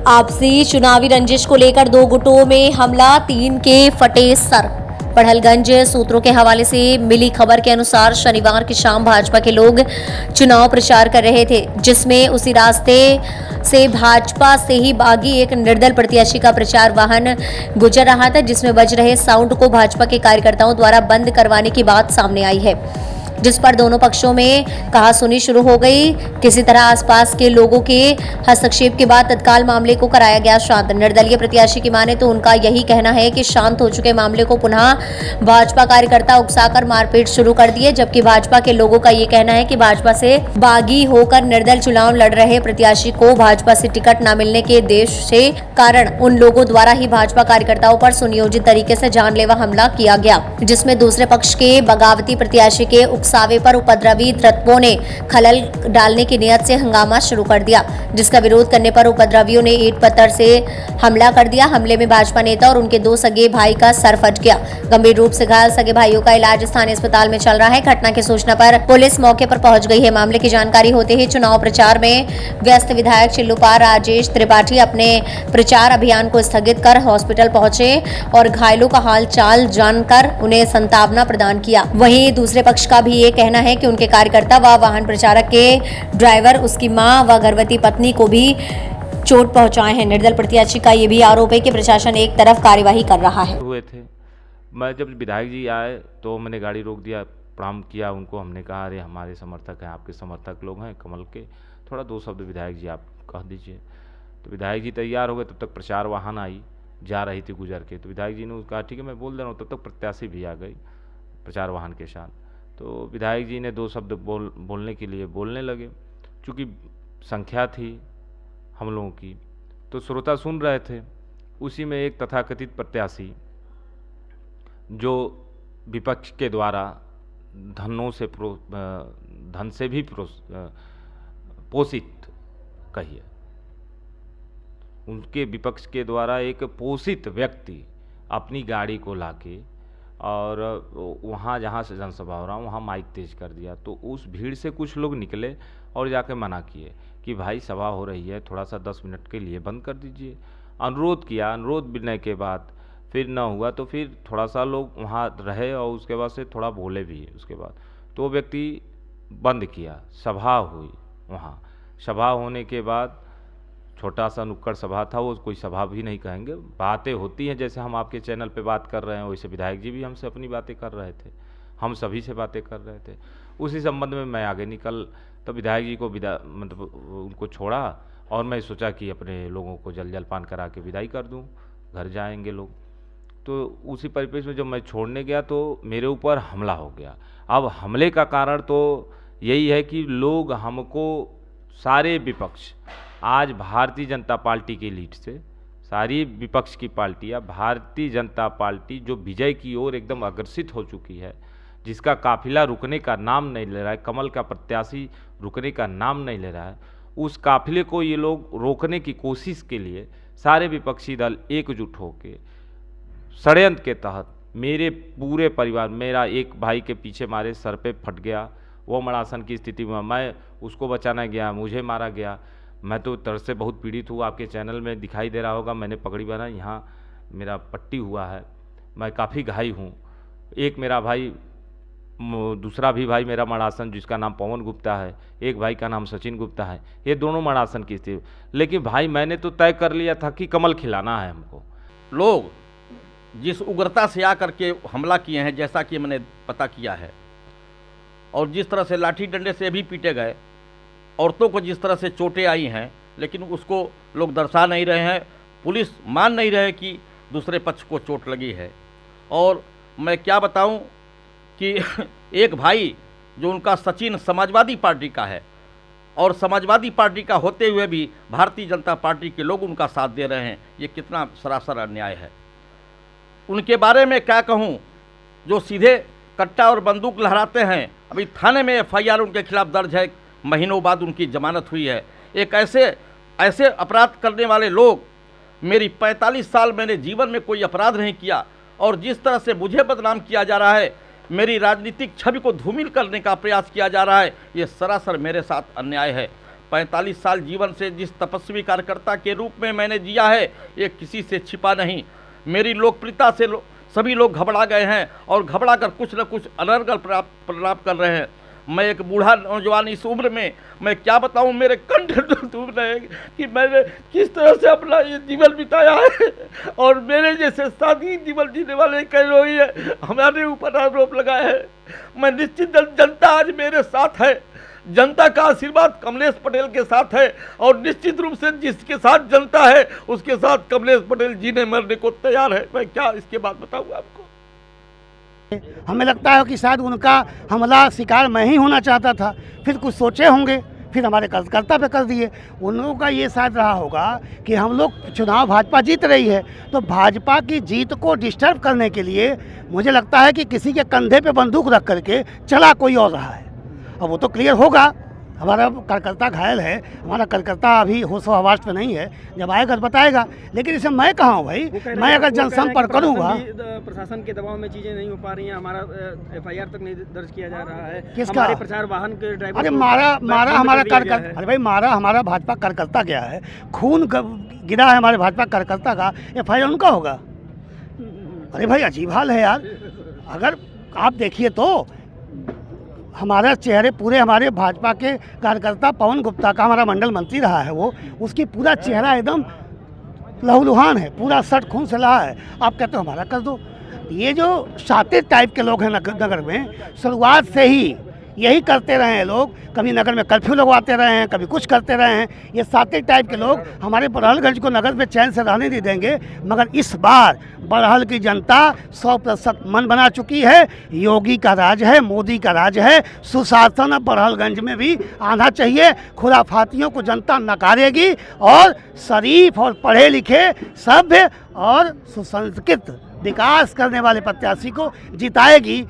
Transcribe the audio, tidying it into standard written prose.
आपसी चुनावी रंजिश को लेकर दो गुटों में हमला, 3 के फटे सर। पढ़लगंज सूत्रों के हवाले से मिली खबर के अनुसार शनिवार की शाम भाजपा के लोग चुनाव प्रचार कर रहे थे, जिसमें उसी रास्ते से भाजपा से ही बागी एक निर्दल प्रत्याशी का प्रचार वाहन गुजर रहा था, जिसमें बज रहे साउंड को भाजपा के कार्यकर्ताओं द्वारा बंद करवाने की बात सामने आई है, जिस पर दोनों पक्षों में कहासुनी शुरू हो गई। किसी तरह आसपास के लोगों के हस्तक्षेप के बाद तत्काल मामले को कराया गया शांत। निर्दलीय प्रत्याशी की माने तो उनका यही कहना है कि शांत हो चुके मामले को पुनः भाजपा कार्यकर्ता उकसाकर मारपीट शुरू कर दिए, जबकि भाजपा के लोगों का ये कहना है कि भाजपा से बागी होकर निर्दल चुनाव लड़ रहे प्रत्याशी को भाजपा से टिकट न मिलने के देश से कारण उन लोगों द्वारा ही भाजपा कार्यकर्ताओं पर सुनियोजित तरीके से जानलेवा हमला किया गया, जिसमें दूसरे पक्ष के बगावती प्रत्याशी के सावे पर उपद्रवी तत्वों ने खलल डालने की नियत से हंगामा शुरू कर दिया, जिसका विरोध करने पर उपद्रवियों ने ईंट पत्थर से हमला कर दिया। हमले में भाजपा नेता और उनके 2 सगे भाई का सर फट गया। गंभीर रूप से घायल सगे भाइयों का इलाज स्थानीय अस्पताल में चल रहा है। घटना की सूचना पर पुलिस मौके पर पहुंच गई है। मामले की जानकारी होते ही चुनाव प्रचार में व्यस्त विधायक चिल्लूपार राजेश त्रिपाठी अपने प्रचार अभियान को स्थगित कर हॉस्पिटल पहुंचे और घायलों का हाल चाल जानकर उन्हें सांत्वना प्रदान किया। वहीं दूसरे पक्ष का भी ये कहना है कि उनके कार्यकर्ता व वाहन प्रचारक के ड्राइवर, उसकी मां व गर्भवती पत्नी को भी चोट पहुंचाए हैं। निर्दल प्रत्याशी का ये भी आरोप है कि प्रशासन एक तरफ कार्यवाही कर रहा है। हुए थे, मैं जब विधायक जी आए तो मैंने गाड़ी रोक दिया, प्रणाम किया उनको। हमने कहा अरे हमारे समर्थक हैं, आपके समर्थक लोग हैं कमल के, थोड़ा 2 शब्द विधायक जी आप कह दीजिए। तो विधायक जी तैयार हो गए, तब तक प्रचार वाहन आई जा रही थी गुजर के। तो विधायक जी ने कहा ठीक है मैं बोल दे रहा हूँ, तब तक प्रत्याशी भी आ गई प्रचार वाहन के साथ। तो विधायक जी ने 2 शब्द बोलने के लिए बोलने लगे। चूँकि संख्या थी हम लोगों की तो श्रोता सुन रहे थे। उसी में एक तथाकथित प्रत्याशी जो विपक्ष के द्वारा धन से भी पोषित कहिए, उनके विपक्ष के द्वारा एक पोषित व्यक्ति अपनी गाड़ी को लाके और वहाँ जहाँ से जनसभा हो रहा वहाँ माइक तेज कर दिया। तो उस भीड़ से कुछ लोग निकले और जाके मना किए कि भाई सभा हो रही है, थोड़ा सा 10 मिनट के लिए बंद कर दीजिए। अनुरोध किया, अनुरोध मिलने के बाद फिर न हुआ तो फिर थोड़ा सा लोग वहाँ रहे और उसके बाद से थोड़ा बोले भी। उसके बाद तो वो व्यक्ति बंद किया, सभा हुई। वहाँ सभा होने के बाद छोटा सा नुक्कड़ सभा था, वो कोई सभा भी नहीं कहेंगे, बातें होती हैं जैसे हम आपके चैनल पे बात कर रहे हैं, वैसे विधायक जी भी हमसे अपनी बातें कर रहे थे, हम सभी से बातें कर रहे थे। उसी संबंध में मैं आगे निकल तो विधायक जी को मतलब उनको छोड़ा और मैं सोचा कि अपने लोगों को जलपान करा के विदाई कर दूँ, घर जाएंगे लोग। तो उसी परिप्रेक्ष्य में जब मैं छोड़ने गया तो मेरे ऊपर हमला हो गया। अब हमले का कारण तो यही है कि लोग हमको, सारे विपक्ष, आज भारतीय जनता पार्टी की लीड से सारी विपक्ष की पार्टियां, भारतीय जनता पार्टी जो विजय की ओर एकदम अग्रसित हो चुकी है, जिसका काफिला रुकने का नाम नहीं ले रहा है, कमल का प्रत्याशी रुकने का नाम नहीं ले रहा है, उस काफिले को ये लोग रोकने की कोशिश के लिए सारे विपक्षी दल एकजुट होकर षड्यंत्र के तहत मेरे पूरे परिवार, मेरा एक भाई के पीछे मारे, सर पे फट गया, वो मरासन की स्थिति में, मैं उसको बचाने गया, मुझे मारा गया। मैं तो दर्द से बहुत पीड़ित हूँ। आपके चैनल में दिखाई दे रहा होगा, मैंने पगड़ी बना, यहाँ मेरा पट्टी हुआ है, मैं काफ़ी घायल हूँ। एक मेरा भाई, दूसरा भी भाई मेरा मरासन जिसका नाम पवन गुप्ता है, एक भाई का नाम सचिन गुप्ता है, ये दोनों मरासन की स्थिति। लेकिन भाई मैंने तो तय कर लिया था कि कमल खिलाना है हमको। लोग जिस उग्रता से आकर के हमला किए हैं, जैसा कि मैंने पता किया है, और जिस तरह से लाठी डंडे से भी पीटे गए, औरतों को जिस तरह से चोटें आई हैं, लेकिन उसको लोग दर्शा नहीं रहे हैं, पुलिस मान नहीं रहे कि दूसरे पक्ष को चोट लगी है। और मैं क्या बताऊं कि एक भाई जो उनका सचिन समाजवादी पार्टी का है, और समाजवादी पार्टी का होते हुए भी भारतीय जनता पार्टी के लोग उनका साथ दे रहे हैं, ये कितना सरासर अन्याय है। उनके बारे में क्या कहूं, जो सीधे कट्टा और बंदूक लहराते हैं। अभी थाने में FIR उनके खिलाफ दर्ज है, महीनों बाद उनकी जमानत हुई है। एक ऐसे अपराध करने वाले लोग, मेरी 45 साल मैंने जीवन में कोई अपराध नहीं किया, और जिस तरह से मुझे बदनाम किया जा रहा है, मेरी राजनीतिक छवि को धूमिल करने का प्रयास किया जा रहा है, ये सरासर मेरे साथ अन्याय है। 45 साल जीवन से जिस तपस्वी कार्यकर्ता के रूप में मैंने जिया है, ये किसी से छिपा नहीं। मेरी लोकप्रियता से सभी लोग घबरा गए हैं और घबरा कर कुछ न कुछ अनर्गल प्रलाप कर रहे हैं। मैं एक बूढ़ा नौजवान इस उम्र में मैं क्या बताऊं, मेरे कंठ टूट रहे हैं कि मैंने किस तरह से अपना ये जीवन बिताया है और मेरे जैसे साथी जीवन जीने वाले कई लोग है हमारे ऊपर आरोप लगाए हैं। मैं निश्चित जनता आज मेरे साथ है, जनता का आशीर्वाद कमलेश पटेल के साथ है और निश्चित रूप से जिसके साथ जनता है उसके साथ कमलेश पटेल जीने मरने को तैयार है। मैं क्या इसके बाद बताऊँ आपको। हमें लगता है कि शायद उनका हमला शिकार मैं ही होना चाहता था, फिर कुछ सोचे होंगे, फिर हमारे कार्यकर्ता पे कर दिए। उन लोगों का ये शायद रहा होगा कि हम लोग चुनाव भाजपा जीत रही है तो भाजपा की जीत को डिस्टर्ब करने के लिए मुझे लगता है कि किसी के कंधे पे बंदूक रख करके चला कोई और रहा है। अब वो तो क्लियर होगा। हमारा कार्यकर्ता घायल है, हमारा कार्यकर्ता अभी होश व हवास पे नहीं है, जब आएगा तो बताएगा। लेकिन इसे मैं कहाँ हूँ भाई, मैं अगर जनसंपर्क करूँगा। प्रशासन के दबाव में चीजें नहीं हो पा रही हैं, हमारा FIR तक नहीं दर्ज किया जा रहा है। किसका? हमारे प्रचार वाहन के ड्राइवर। अरे मारा हमारा कार्यकर्ता, अरे भाई मारा हमारा भाजपा कार्यकर्ता गया है, खून गिरा है हमारे भाजपा कार्यकर्ता का, FIR उनका होगा। अरे भाई अजीब हाल है यार। अगर आप देखिए तो हमारा चेहरे पूरे हमारे भाजपा के कार्यकर्ता पवन गुप्ता का, हमारा मंडल मंत्री रहा है वो, उसकी पूरा चेहरा एकदम लहूलुहान है, पूरा सट खून से रहा है। आप कहते हो हमारा कर दो। ये जो शातिर टाइप के लोग हैं नगर में, शुरुआत से ही यही करते रहे हैं लोग। कभी नगर में कर्फ्यू लगवाते रहे हैं, कभी कुछ करते रहे हैं। ये शातिर टाइप के लोग हमारे बड़हलगंज को नगर में चैन से रहने नहीं देंगे। मगर इस बार बड़हल की जनता 100% मन बना चुकी है। योगी का राज है, मोदी का राज है। सुशासन अब बड़हलगंज में भी आना चाहिए। खुराफातियों को जनता नकारेगी और शरीफ और पढ़े लिखे सभ्य और सुसंस्कृत विकास करने वाले प्रत्याशी को जिताएगी।